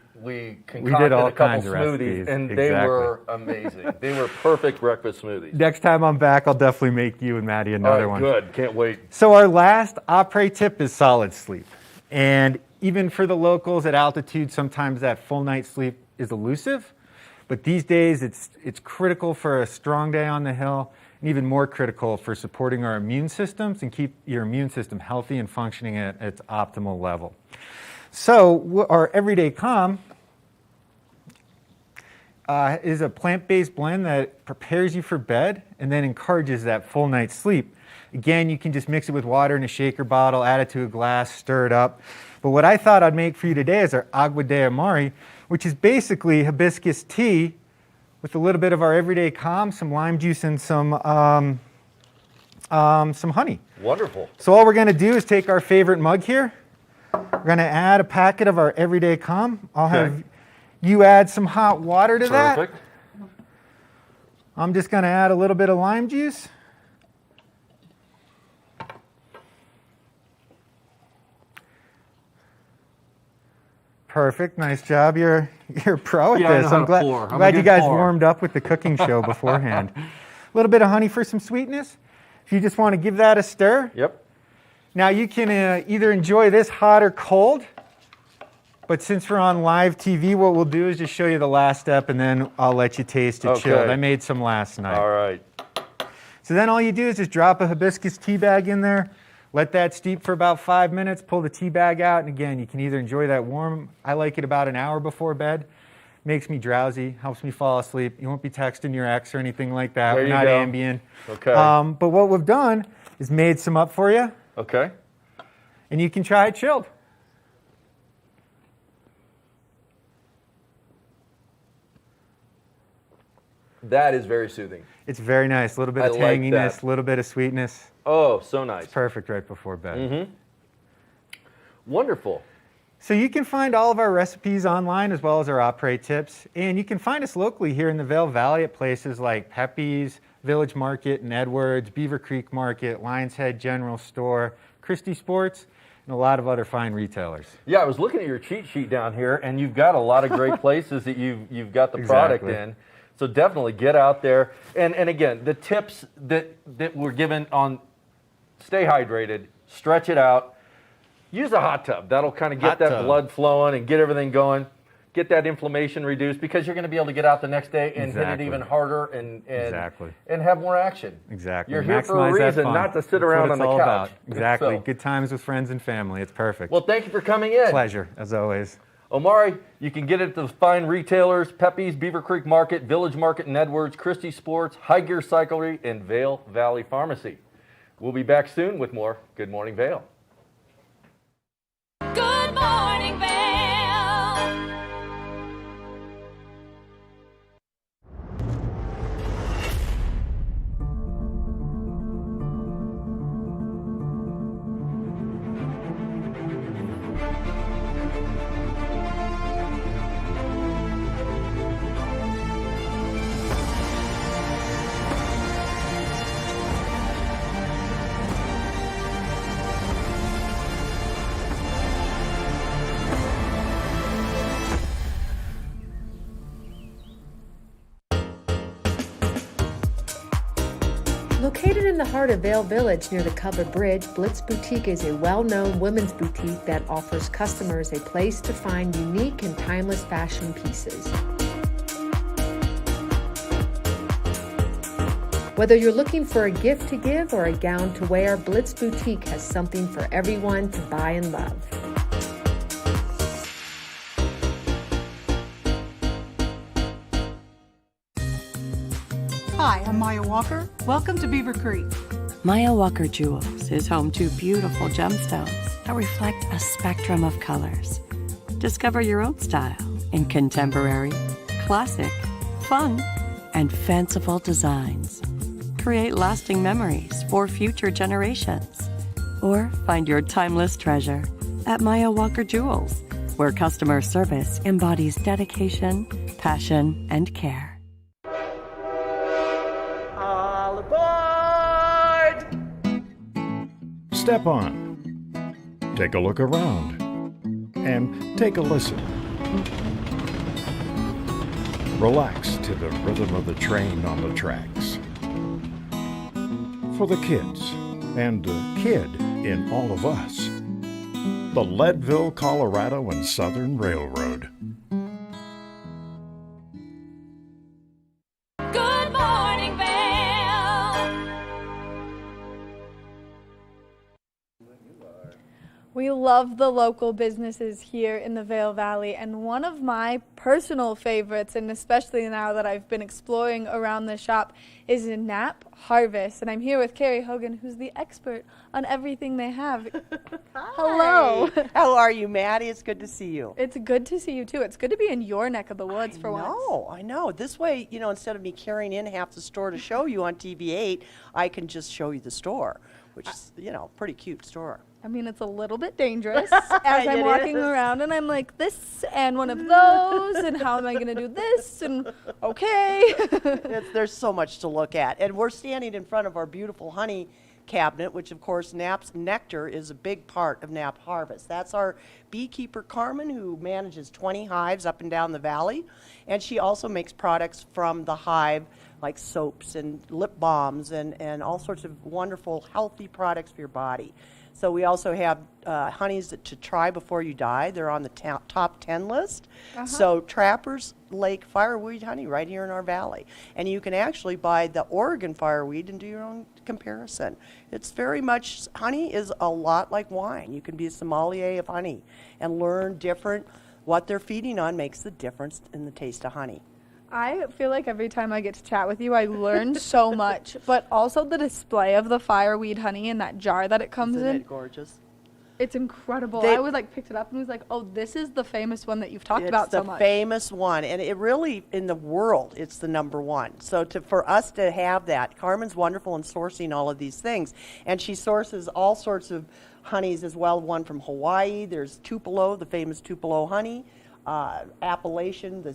concocted did all a couple kinds of smoothies, recipes. and they were amazing. They were perfect breakfast smoothies. Next time I'm back, I'll definitely make you and Maddie another one. Good. Can't wait. So our last après tip is solid sleep. And even for the locals at altitude, sometimes that full night's sleep is elusive. But these days, it's critical for a strong day on the hill, and even more critical for supporting our immune systems and keep your immune system healthy and functioning at its optimal level. So our Everyday Calm is a plant-based blend that prepares you for bed and then encourages that full night's sleep. Again, you can just mix it with water in a shaker bottle, add it to a glass, stir it up. But what I thought I'd make for you today is our Agua De Amari, which is basically hibiscus tea with a little bit of our Everyday Calm, some lime juice, and some honey. Wonderful. So all we're going to do is take our favorite mug here. We're going to add a packet of our Everyday Calm. I'll have you add some hot water to that. Perfect. I'm just going to add a little bit of lime juice. Perfect. Nice job. You're a pro at this. I'm glad you guys warmed up with the cooking show beforehand. A little bit of honey for some sweetness. If you just want to give that a stir. Yep. Now you can either enjoy this hot or cold. But since we're on live TV, what we'll do is just show you the last step, and then I'll let you taste it chilled. I made some last night. All right. So then all you do is just drop a hibiscus tea bag in there. Let that steep for about 5 minutes, pull the tea bag out, and again, you can either enjoy that warm. I like it about an hour before bed. Makes me drowsy, helps me fall asleep. You won't be texting your ex or anything like that. There We're you not go. Ambien. Okay. But what we've done is made some up for you. Okay. And you can try it chilled. That is very soothing. It's very nice. A little bit of I like tanginess, that. a little bit of sweetness. Oh, so nice. It's perfect right before bed. Mm-hmm. Wonderful. So you can find all of our recipes online as well as our après tips. And you can find us locally here in the Vail Valley at places like Pepe's, Village Market in Edwards, Beaver Creek Market, Lions Head General Store, Christie Sports, and a lot of other fine retailers. Yeah, I was looking at your cheat sheet down here, and you've got a lot of great places that you've got the product in. So definitely get out there. And again, the tips that were given on stay hydrated, stretch it out, use a hot tub. That'll kind of get that blood flowing and get everything going, get that inflammation reduced, because you're going to be able to get out the next day and hit it even harder and have more action. Exactly. You're here for a reason, not to sit around on the couch. About. Exactly. So. Good times with friends and family. It's perfect. Well, thank you for coming in. Pleasure, as always. Amari, you can get it at the fine retailers, Pepe's, Beaver Creek Market, Village Market in Edwards, Christie Sports, High Gear Cyclery, and Vail Valley Pharmacy. We'll be back soon with more Good Morning Vail. Good morning, Vail. Located in the heart of Vail Village near the Covered Bridge, Blitz Boutique is a well-known women's boutique that offers customers a place to find unique and timeless fashion pieces. Whether you're looking for a gift to give or a gown to wear, Blitz Boutique has something for everyone to buy and love. Hi, I'm Maya Walker. Welcome to Beaver Creek. Maya Walker Jewels is home to beautiful gemstones that reflect a spectrum of colors. Discover your own style in contemporary, classic, fun, and fanciful designs. Create lasting memories for future generations. Or find your timeless treasure at Maya Walker Jewels, where customer service embodies dedication, passion, and care. All aboard! Step on. Take a look around. And take a listen. Relax to the rhythm of the train on the tracks. For the kids, and the kid in all of us. The Leadville, Colorado and Southern Railroad. Good morning, Vail. We love the local businesses here in the Vail Valley, and one of my personal favorites, and especially now that I've been exploring around the shop, is Nap Harvest. And I'm here with Carrie Hogan, who's the expert on everything they have. Hello. How are you, Maddie? It's good to see you. It's good to see you too. It's good to be in your neck of the woods for once. I know. This way, instead of me carrying in half the store to show you on TV8, I can just show you the store, which is, pretty cute store. I mean, it's a little bit dangerous as I'm walking around and I'm like, this and one of those, and how am I going to do this? And okay. There's so much to look at. And we're standing in front of our beautiful honey cabinet, which of course Nap's nectar is a big part of Nap Harvest. That's our beekeeper Carmen, who manages 20 hives up and down the valley, and she also makes products from the hive like soaps and lip balms and all sorts of wonderful healthy products for your body. So we also have honeys to try before you die. They're on the top 10 list. So Trappers Lake fireweed honey right here in our valley. And you can actually buy the Oregon fireweed and do your own comparison. It's very much, honey is a lot like wine. You can be a sommelier of honey and learn what they're feeding on makes the difference in the taste of honey. I feel like every time I get to chat with you, I learn so much, but also the display of the fireweed honey in that jar that it comes in. Isn't it gorgeous? It's incredible. I was picked it up and was like, oh, this is the famous one that you've talked about so much. It's the famous one, and it really, in the world, it's the number one. So for us to have that, Carmen's wonderful in sourcing all of these things, and she sources all sorts of honeys as well. One from Hawaii, there's Tupelo, the famous Tupelo honey. Appellation, the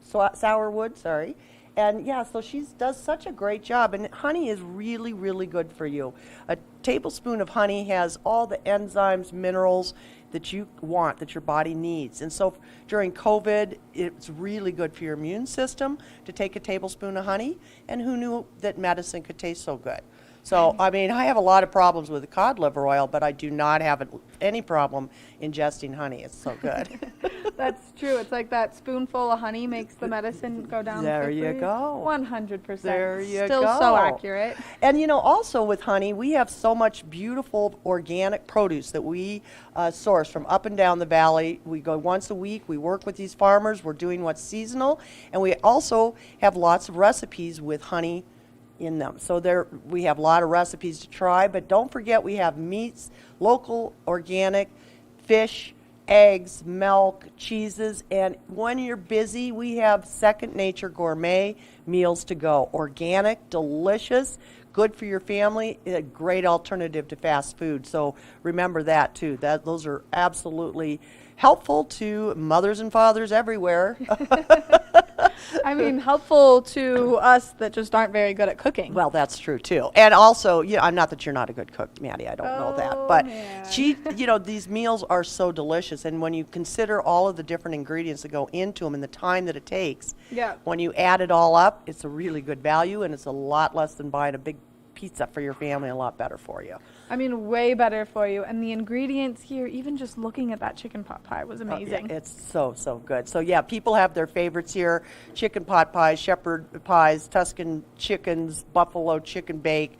sourwood, sorry. And yeah, so she does such a great job. And honey is really, really good for you. A tablespoon of honey has all the enzymes, minerals that you want, that your body needs. And so during COVID, it's really good for your immune system to take a tablespoon of honey. And who knew that medicine could taste so good? So, I mean, I have a lot of problems with the cod liver oil, but I do not have any problem ingesting honey. It's so good. That's true. It's like that spoonful of honey makes the medicine go down There quickly. you go. 100%. There you Still go. so accurate. And, also with honey, we have so much beautiful organic produce that we source from up and down the valley. We go once a week. We work with these farmers. We're doing what's seasonal. And we also have lots of recipes with honey in them. So we have a lot of recipes to try, but don't forget we have meats, local, organic, fish, eggs, milk, cheeses, and when you're busy, we have Second Nature gourmet meals to go. Organic, delicious, good for your family, a great alternative to fast food. So remember that too. Those are absolutely helpful to mothers and fathers everywhere. I mean, helpful to us that just aren't very good at cooking. Well, that's true too. And also, I'm not that you're not a good cook, Maddie. I don't know that, but these meals are so delicious, and when you consider all of the different ingredients that go into them and the time that it takes, when you add it all up, it's a really good value, and it's a lot less than buying a big pizza for your family, a lot better for you. I mean, way better for you. And the ingredients here, even just looking at that chicken pot pie was amazing. It's so good. So yeah, people have their favorites here: chicken pot pies, shepherd pies, Tuscan chickens, buffalo chicken bake,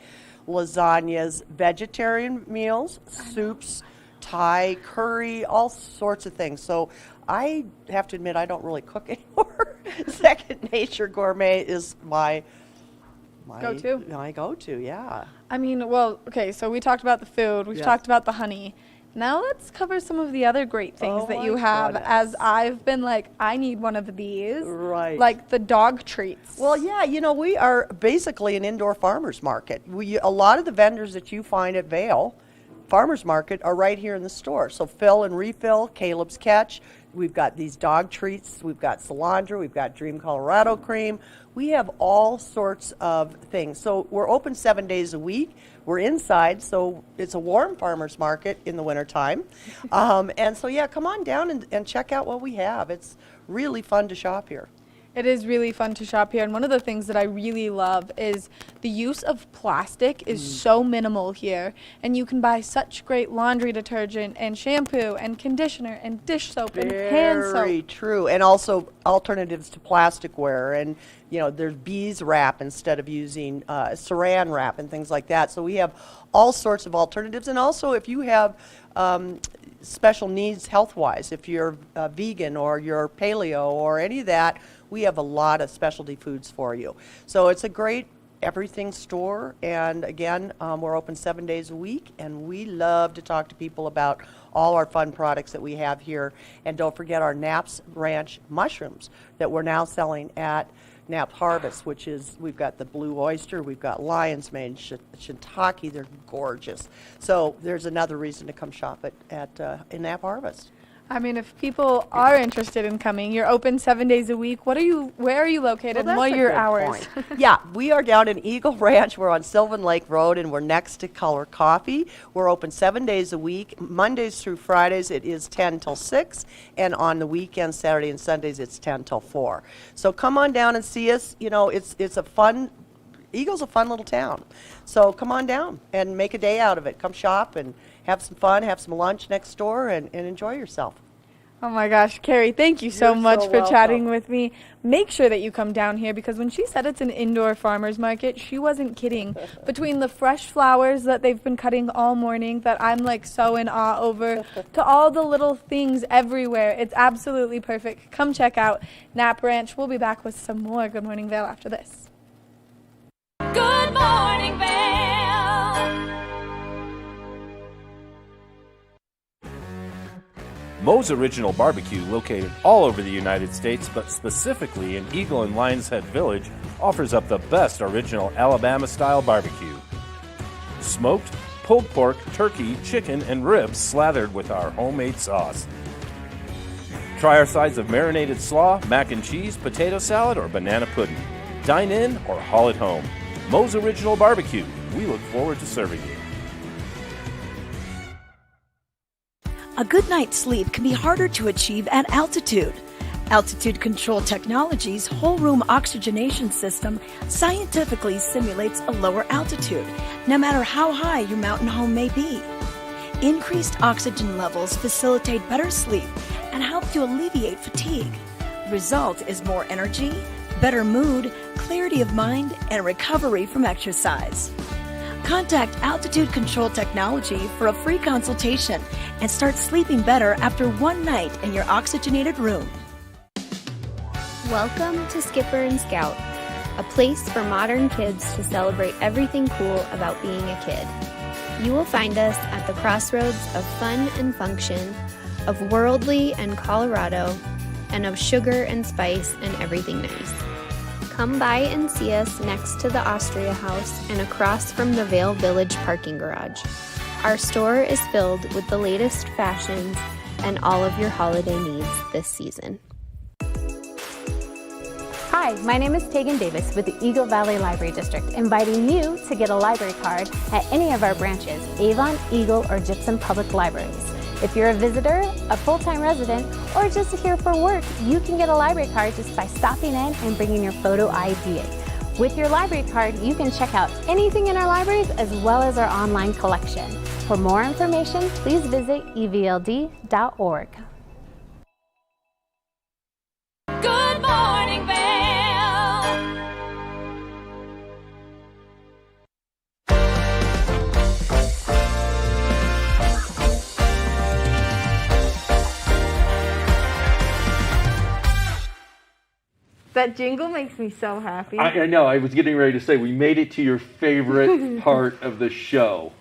lasagnas, vegetarian meals, soups, Thai, curry, all sorts of things. So I have to admit, I don't really cook anymore. Second Nature Gourmet is my go-to, yeah. I mean, well, okay, so we talked about the food, we've talked about the honey. Now let's cover some of the other great things that you have, as I've been like, I need one of these. Right. Like the dog treats. Well, yeah, we are basically an indoor farmer's market. A lot of the vendors that you find at Vail Farmer's Market are right here in the store. So fill and refill, Caleb's Catch. We've got these dog treats. We've got cilantro. We've got Dream Colorado cream. We have all sorts of things. So we're open 7 days a week. We're inside, so it's a warm farmer's market in the wintertime. And so, yeah, come on down and check out what we have. It's really fun to shop here. It is really fun to shop here, and one of the things that I really love is the use of plastic is so minimal here, and you can buy such great laundry detergent and shampoo and conditioner and dish soap and hand soap. Very true, and also alternatives to plasticware, and there's bees wrap instead of using saran wrap and things like that. So we have all sorts of alternatives, and also if you have special needs health-wise, if you're vegan or you're paleo or any of that, we have a lot of specialty foods for you. So it's a great everything store, and again, we're open 7 days a week, and we love to talk to people about all our fun products that we have here. And don't forget our Knapp's Ranch mushrooms that we're now selling at Knapp Harvest, which is, we've got the blue oyster, we've got lion's mane, shiitake, they're gorgeous. So there's another reason to come shop in Knapp Harvest. I mean, if people are interested in coming, you're open 7 days a week. Where are you located? Well, what are your hours? Yeah, we are down in Eagle Ranch. We're on Sylvan Lake Road, and we're next to Color Coffee. We're open 7 days a week. Mondays through Fridays, it is 10 till 6, and on the weekends, Saturday and Sundays, it's 10 till 4. So come on down and see us. It's a fun, Eagle's a fun little town. So come on down and make a day out of it. Come shop and have some fun, have some lunch next door, and enjoy yourself. Oh my gosh, Carrie, thank you so much for welcome. chatting with me. Make sure that you come down here, because when she said it's an indoor farmer's market, she wasn't kidding. Between the fresh flowers that they've been cutting all morning that I'm like so in awe over, to all the little things everywhere, it's absolutely perfect. Come check out Knapp Ranch. We'll be back with some more Good Morning Vail after this. Good morning, Vail. Moe's Original Barbecue, located all over the United States, but specifically in Eagle and Lions Head Village, offers up the best original Alabama-style barbecue. Smoked, pulled pork, turkey, chicken, and ribs slathered with our homemade sauce. Try our sides of marinated slaw, mac and cheese, potato salad, or banana pudding. Dine in or haul it home. Moe's Original Barbecue. We look forward to serving you. A good night's sleep can be harder to achieve at altitude. Altitude Control Technology's whole room oxygenation system scientifically simulates a lower altitude, no matter how high your mountain home may be. Increased oxygen levels facilitate better sleep and help to alleviate fatigue. The result is more energy, better mood, clarity of mind, and recovery from exercise. Contact Altitude Control Technology for a free consultation and start sleeping better after one night in your oxygenated room. Welcome to Skipper and Scout, a place for modern kids to celebrate everything cool about being a kid. You will find us at the crossroads of fun and function, of worldly and Colorado, and of sugar and spice and everything nice. Come by and see us next to the Austria House and across from the Vail Village parking garage. Our store is filled with the latest fashions and all of your holiday needs this season. Hi, my name is Tegan Davis with the Eagle Valley Library District, inviting you to get a library card at any of our branches, Avon, Eagle, or Gypsum Public Libraries. If you're a visitor, a full-time resident, or just here for work, you can get a library card just by stopping in and bringing your photo ID. With your library card, you can check out anything in our libraries as well as our online collection. For more information, please visit evld.org. Good morning, Vail. That jingle makes me so happy. I know. I was getting ready to say we made it to your favorite part of the show.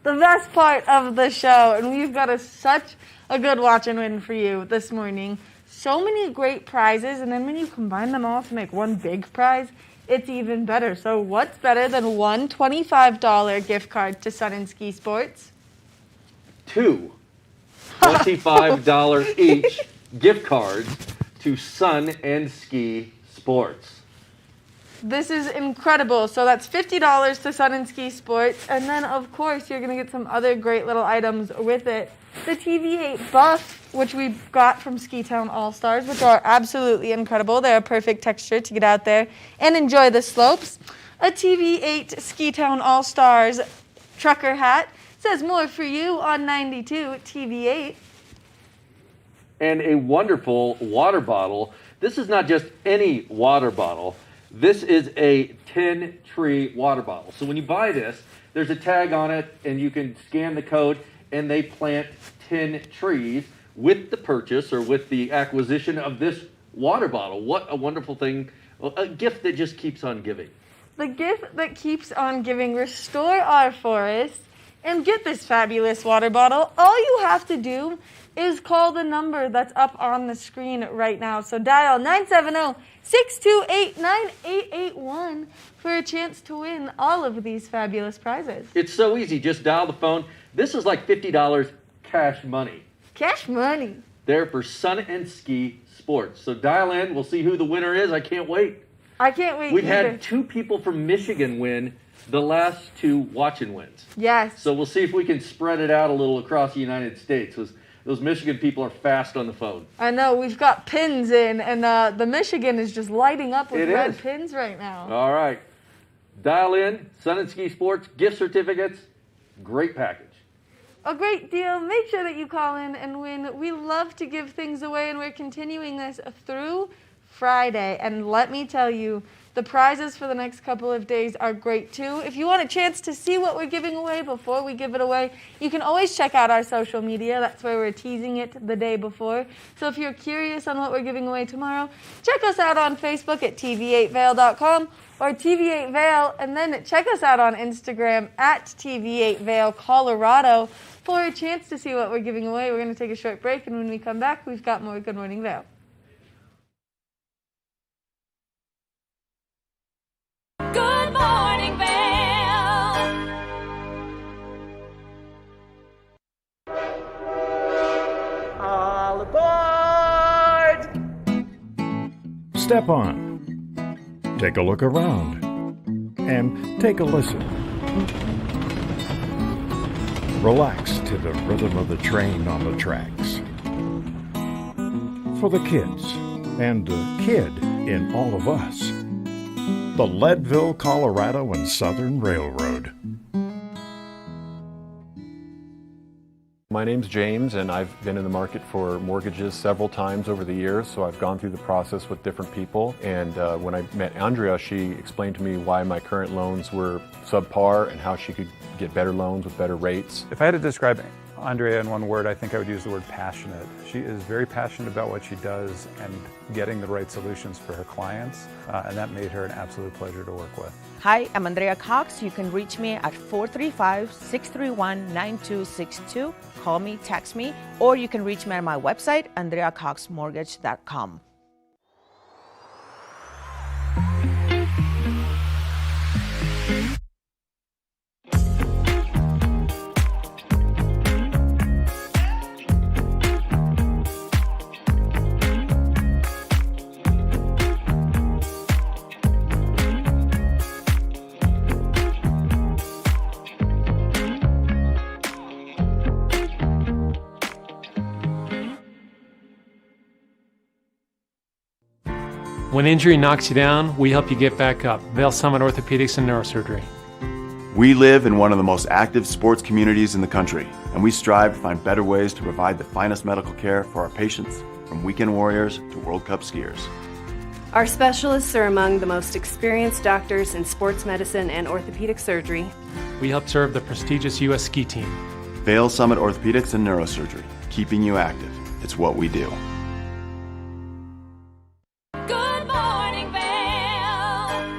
The best part of the show, and we've got such a good watch and win for you this morning. So many great prizes, and then when you combine them all to make one big prize, it's even better. So what's better than one $25 gift card to Sun and Ski Sports? Two $25 each gift cards to Sun and Ski Sports. This is incredible. So that's $50 to Sun and Ski Sports, and then of course you're going to get some other great little items with it. The TV8 buff, which we got from Ski Town All-Stars, which are absolutely incredible. They're a perfect texture to get out there and enjoy the slopes. A TV8 Ski Town All-Stars trucker hat. Says more for you on 92 TV8. And a wonderful water bottle. This is not just any water bottle. This is a 10-tree water bottle. So when you buy this, there's a tag on it, and you can scan the code, and they plant 10 trees with the purchase or with the acquisition of this water bottle. What a wonderful thing. A gift that just keeps on giving. The gift that keeps on giving. Restore our forests and get this fabulous water bottle. All you have to do is call the number that's up on the screen right now. So dial 970-628-9881 for a chance to win all of these fabulous prizes. It's so easy. Just dial the phone. This is like $50 cash money. Cash money. There for Sun and Ski Sports. So dial in. We'll see who the winner is. I can't wait. I can't wait We've either. had two people from Michigan win the last two watch-and wins. Yes. So we'll see if we can spread it out a little across the United States. Those Michigan people are fast on the phone. I know. We've got pins in, and the Michigan is just lighting up with red pins right now. All right. Dial in. Sun and Ski Sports. Gift certificates. Great package. A great deal. Make sure that you call in and win. We love to give things away, and we're continuing this through Friday. And let me tell you, the prizes for the next couple of days are great too. If you want a chance to see what we're giving away before we give it away, you can always check out our social media. That's where we're teasing it the day before. So if you're curious on what we're giving away tomorrow, check us out on Facebook at tv8vail.com or TV8Vail, and then check us out on Instagram at TV8Vail Colorado for a chance to see what we're giving away. We're going to take a short break, and when we come back, we've got more Good Morning Vail. Good morning, Vail. All aboard! Step on. Take a look around. And take a listen. Relax to the rhythm of the train on the tracks. For the kids, and a kid in all of us. The Leadville, Colorado and Southern Railroad. My name's James, and I've been in the market for mortgages several times over the years, so I've gone through the process with different people. And when I met Andrea, she explained to me why my current loans were subpar and how she could get better loans with better rates. If I had to describe Andrea in one word, I think I would use the word passionate. She is very passionate about what she does and getting the right solutions for her clients, and that made her an absolute pleasure to work with. Hi, I'm Andrea Cox. You can reach me at 435-631-9262. Call me, text me, or you can reach me at my website, andreacoxmortgage.com. When injury knocks you down, we help you get back up. Vail Summit Orthopedics and Neurosurgery. We live in one of the most active sports communities in the country, and we strive to find better ways to provide the finest medical care for our patients, from weekend warriors to World Cup skiers. Our specialists are among the most experienced doctors in sports medicine and orthopedic surgery. We help serve the prestigious U.S. ski team. Vail Summit Orthopedics and Neurosurgery, keeping you active. It's what we do. Good morning, Vail.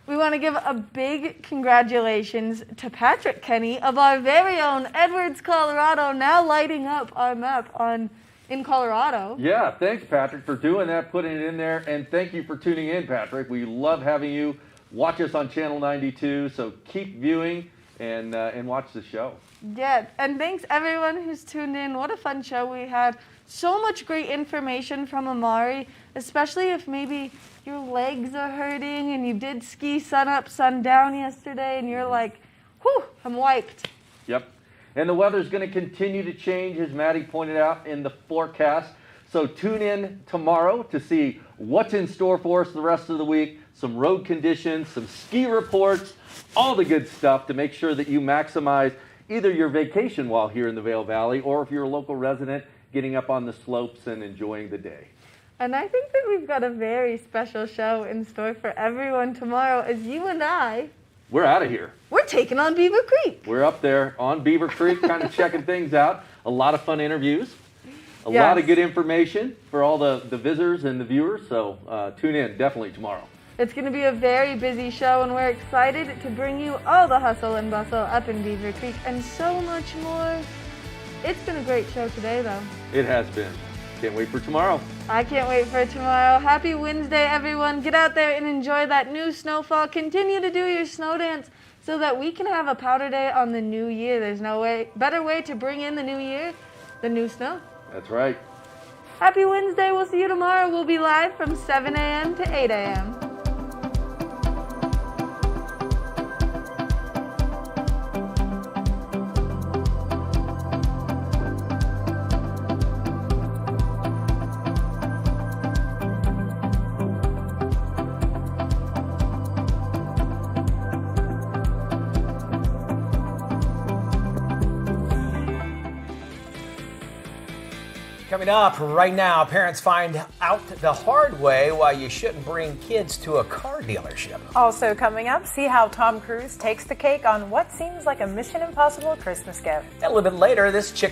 We want to give a big congratulations to Patrick Kenny of our very own Edwards, Colorado, now lighting up our map in Colorado. Yeah, thanks, Patrick, for doing that, putting it in there, and thank you for tuning in, Patrick. We love having you. Watch us on Channel 92, so keep viewing and watch the show. Yeah, and thanks everyone who's tuned in. What a fun show we had. So much great information from Amari, especially if maybe your legs are hurting and you did ski sun up, sun down yesterday, and you're like, whew, I'm wiped. Yep. And the weather's going to continue to change, as Maddie pointed out in the forecast. So tune in tomorrow to see what's in store for us the rest of the week, some road conditions, some ski reports, all the good stuff to make sure that you maximize either your vacation while here in the Vail Valley, or if you're a local resident, getting up on the slopes and enjoying the day. And I think that we've got a very special show in store for everyone tomorrow, as you and We're out of here. we're taking on Beaver Creek. We're up there on Beaver Creek, kind of checking things out. A lot of fun interviews. A Yes. lot of good information for all the visitors and the viewers. So tune in definitely tomorrow. It's going to be a very busy show, and we're excited to bring you all the hustle and bustle up in Beaver Creek and so much more. It's been a great show today, though. It has been. Can't wait for tomorrow. I can't wait for tomorrow. Happy Wednesday, everyone. Get out there and enjoy that new snowfall. Continue to do your snow dance so that we can have a powder day on the new year. There's no better way to bring in the new year than new snow. That's right. Happy Wednesday. We'll see you tomorrow. We'll be live from 7 a.m. to 8 a.m. Coming up right now, parents find out the hard way why you shouldn't bring kids to a car dealership. Also coming up, see how Tom Cruise takes the cake on what seems like a Mission Impossible Christmas gift. A little bit later, this chick